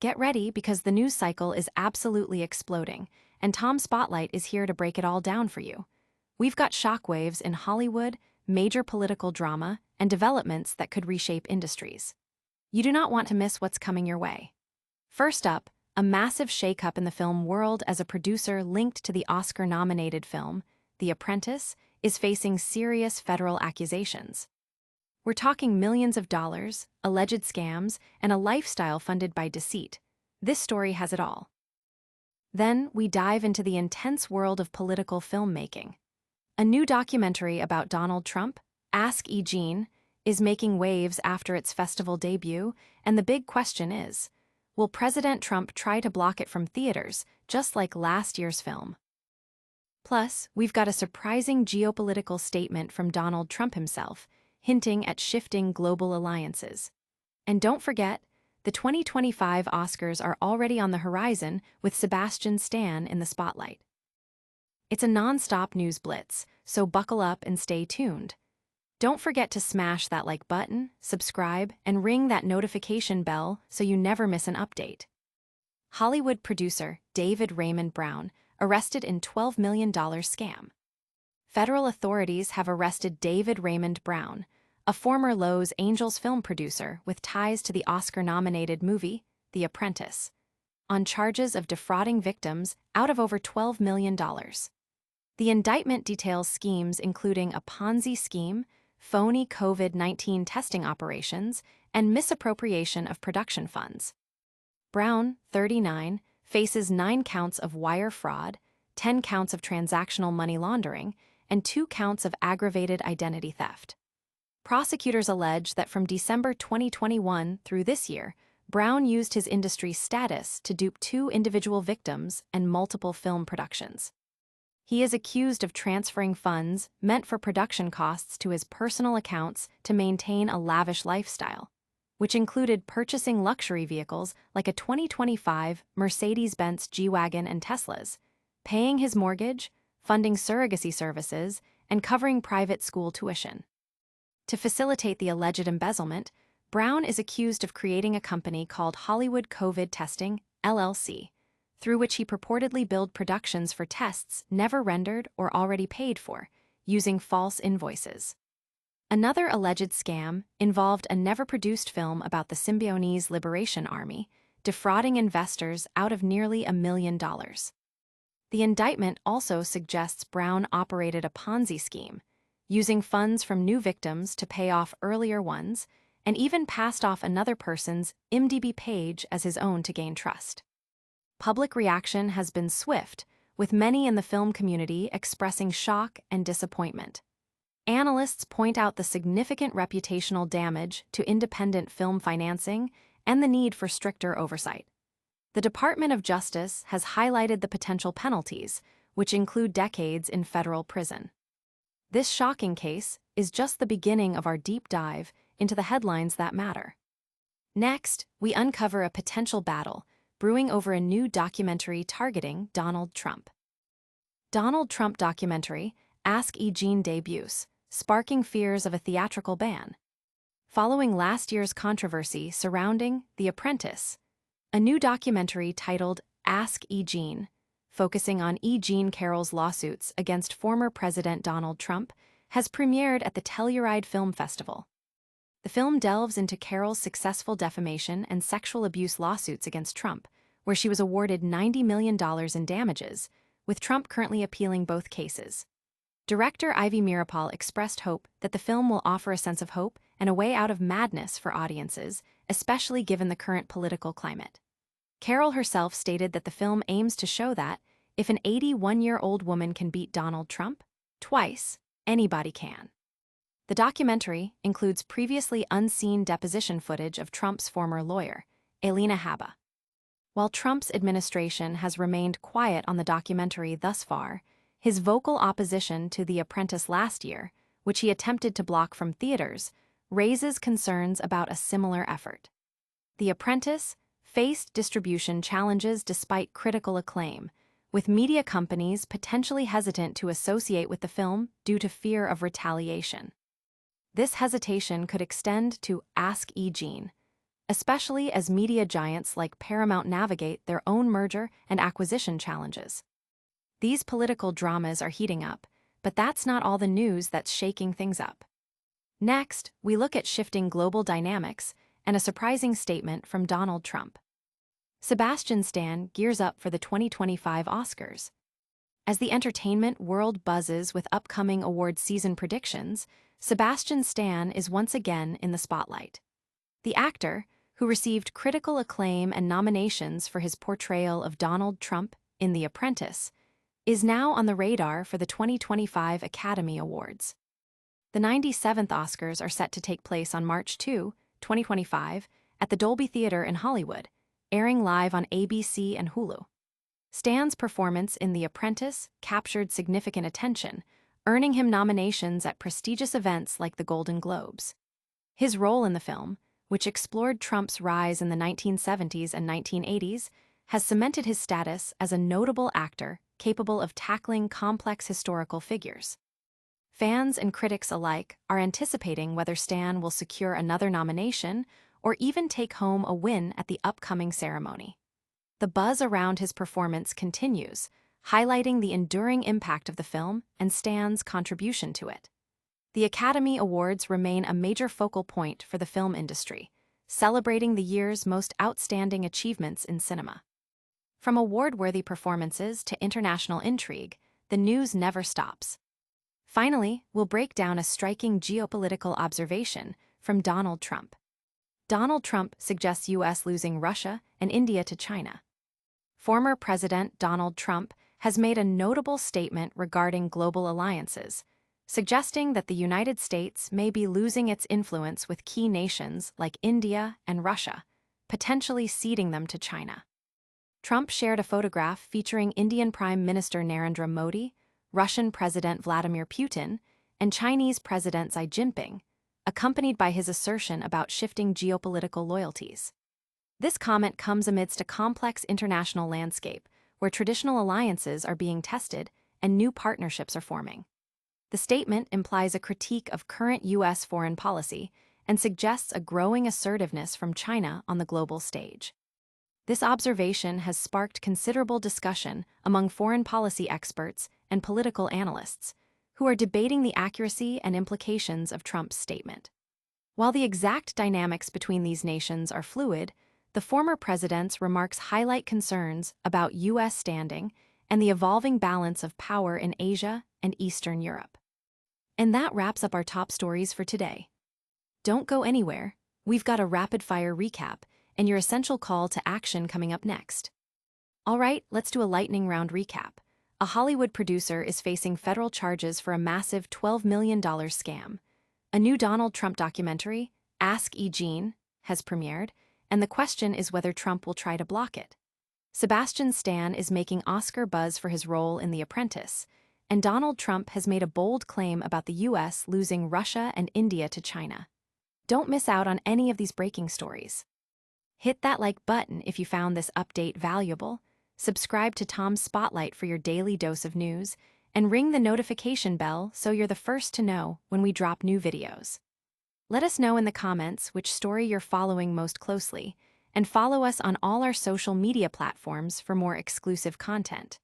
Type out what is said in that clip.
Get ready because the news cycle is absolutely exploding, and Tom Spotlight is here to break it all down for you. We've got shockwaves in Hollywood, major political drama, and developments that could reshape industries. You do not want to miss what's coming your way. First up, a massive shakeup in the film world as a producer linked to the Oscar-nominated film, The Apprentice, is facing serious federal accusations. We're talking millions of dollars, alleged scams, and a lifestyle funded by deceit. This story has it all. Then we dive into the intense world of political filmmaking. A new documentary about Donald Trump, Ask E. Jean, is making waves after its festival debut, and the big question is, will President Trump try to block it from theaters, just like last year's film? Plus, we've got a surprising geopolitical statement from Donald Trump himself, hinting at shifting global alliances. And don't forget, the 2025 Oscars are already on the horizon with Sebastian Stan in the spotlight. It's a non-stop news blitz, so buckle up and stay tuned. Don't forget to smash that like button, subscribe, and ring that notification bell so you never miss an update. Hollywood producer David Raymond Brown arrested in $12 million scam. Federal authorities have arrested David Raymond Brown, a former Los Angeles film producer with ties to the Oscar-nominated movie, The Apprentice, on charges of defrauding victims out of over $12 million. The indictment details schemes including a Ponzi scheme, phony COVID-19 testing operations, and misappropriation of production funds. Brown, 39, faces 9 counts of wire fraud, 10 counts of transactional money laundering, and 2 counts of aggravated identity theft. Prosecutors allege that from December 2021 through this year, Brown used his industry status to dupe 2 individual victims and multiple film productions. He is accused of transferring funds meant for production costs to his personal accounts to maintain a lavish lifestyle, which included purchasing luxury vehicles like a 2025 Mercedes-Benz G-Wagon and Teslas, paying his mortgage, funding surrogacy services, and covering private school tuition. To facilitate the alleged embezzlement, Brown is accused of creating a company called Hollywood COVID Testing, LLC, through which he purportedly billed productions for tests never rendered or already paid for, using false invoices. Another alleged scam involved a never-produced film about the Symbionese Liberation Army, defrauding investors out of nearly $1 million. The indictment also suggests Brown operated a Ponzi scheme, using funds from new victims to pay off earlier ones, and even passed off another person's IMDb page as his own to gain trust. Public reaction has been swift, with many in the film community expressing shock and disappointment. Analysts point out the significant reputational damage to independent film financing and the need for stricter oversight. The Department of Justice has highlighted the potential penalties, which include decades in federal prison. This shocking case is just the beginning of our deep dive into the headlines that matter. Next, we uncover a potential battle brewing over a new documentary targeting Donald Trump. Donald Trump documentary, Ask E. Jean debuts, sparking fears of a theatrical ban. Following last year's controversy surrounding The Apprentice, a new documentary titled Ask E. Jean, focusing on E. Jean Carroll's lawsuits against former President Donald Trump, has premiered at the Telluride Film Festival. The film delves into Carroll's successful defamation and sexual abuse lawsuits against Trump, where she was awarded $90 million in damages, with Trump currently appealing both cases. Director Ivy Mirapal expressed hope that the film will offer a sense of hope and a way out of madness for audiences, especially given the current political climate. Carroll herself stated that the film aims to show that, if an 81-year-old woman can beat Donald Trump twice, anybody can. The documentary includes previously unseen deposition footage of Trump's former lawyer, Alina Habba. While Trump's administration has remained quiet on the documentary thus far, his vocal opposition to The Apprentice last year, which he attempted to block from theaters, raises concerns about a similar effort. The Apprentice faced distribution challenges despite critical acclaim, with media companies potentially hesitant to associate with the film due to fear of retaliation. This hesitation could extend to Ask E. Jean, especially as media giants like Paramount navigate their own merger and acquisition challenges. These political dramas are heating up, but that's not all the news that's shaking things up. Next, we look at shifting global dynamics and a surprising statement from Donald Trump. Sebastian Stan gears up for the 2025 Oscars. As the entertainment world buzzes with upcoming award season predictions, Sebastian Stan is once again in the spotlight. The actor, who received critical acclaim and nominations for his portrayal of Donald Trump in The Apprentice, is now on the radar for the 2025 Academy Awards. The 97th Oscars are set to take place on March 2, 2025, at the Dolby Theater in Hollywood, airing live on ABC and Hulu. Stan's performance in The Apprentice captured significant attention, earning him nominations at prestigious events like the Golden Globes. His role in the film, which explored Trump's rise in the 1970s and 1980s, has cemented his status as a notable actor capable of tackling complex historical figures. Fans and critics alike are anticipating whether Stan will secure another nomination or even take home a win at the upcoming ceremony. The buzz around his performance continues, highlighting the enduring impact of the film and Stan's contribution to it. The Academy Awards remain a major focal point for the film industry, celebrating the year's most outstanding achievements in cinema. From award-worthy performances to international intrigue, the news never stops. Finally, we'll break down a striking geopolitical observation from Donald Trump. Donald Trump suggests U.S. losing Russia and India to China. Former President Donald Trump has made a notable statement regarding global alliances, suggesting that the United States may be losing its influence with key nations like India and Russia, potentially ceding them to China. Trump shared a photograph featuring Indian Prime Minister Narendra Modi, Russian President Vladimir Putin, and Chinese President Xi Jinping, accompanied by his assertion about shifting geopolitical loyalties. This comment comes amidst a complex international landscape where traditional alliances are being tested and new partnerships are forming. The statement implies a critique of current U.S. foreign policy and suggests a growing assertiveness from China on the global stage. This observation has sparked considerable discussion among foreign policy experts and political analysts, who are debating the accuracy and implications of Trump's statement. While the exact dynamics between these nations are fluid, the former president's remarks highlight concerns about U.S. standing and the evolving balance of power in Asia and Eastern Europe. And that wraps up our top stories for today. Don't go anywhere. We've got a rapid-fire recap and your essential call to action coming up next. All right, let's do a lightning round recap. A Hollywood producer is facing federal charges for a massive $12 million scam. A new Donald Trump documentary, Ask E. Jean, has premiered, and the question is whether Trump will try to block it. Sebastian Stan is making Oscar buzz for his role in The Apprentice, and Donald Trump has made a bold claim about the U.S. losing Russia and India to China. Don't miss out on any of these breaking stories. Hit that like button if you found this update valuable, subscribe to Tom's Spotlight for your daily dose of news, and ring the notification bell so you're the first to know when we drop new videos. Let us know in the comments which story you're following most closely, and follow us on all our social media platforms for more exclusive content.